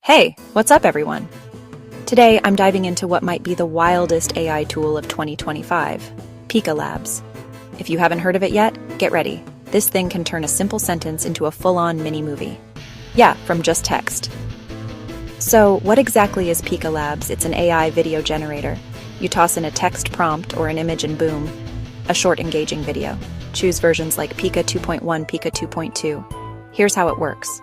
Hey, what's up everyone? Today I'm diving into what might be the wildest AI tool of 2025, Pika Labs. If you haven't heard of it yet, get ready. This thing can turn a simple sentence into a full-on mini-movie. Yeah, from just text. So, what exactly is Pika Labs? It's an AI video generator. You toss in a text prompt or an image and boom, a short engaging video. Choose versions like Pika 2.1, Pika 2.2. Here's how it works.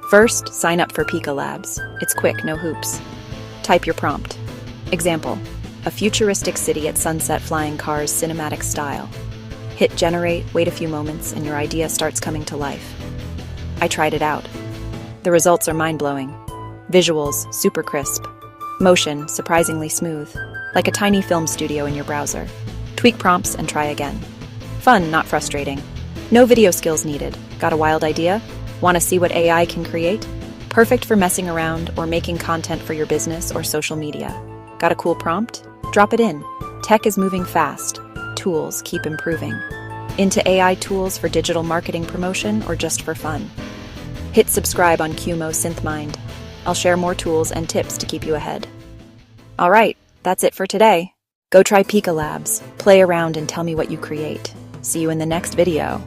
First, sign up for Pika Labs. It's quick, no hoops. Type your prompt. Example, a futuristic city at sunset flying cars cinematic style. Hit generate, wait a few moments, and your idea starts coming to life. I tried it out. The results are mind-blowing. Visuals, super crisp. Motion, surprisingly smooth. Like a tiny film studio in your browser. Tweak prompts and try again. Fun, not frustrating. No video skills needed. Got a wild idea? Want to see what AI can create? Perfect for messing around or making content for your business or social media. Got a cool prompt? Drop it in. Tech is moving fast. Tools keep improving. Into AI tools for digital marketing promotion or just for fun? Hit subscribe on QMO SynthMind. I'll share more tools and tips to keep you ahead. All right, that's it for today. Go try Pika Labs, play around and tell me what you create. See you in the next video.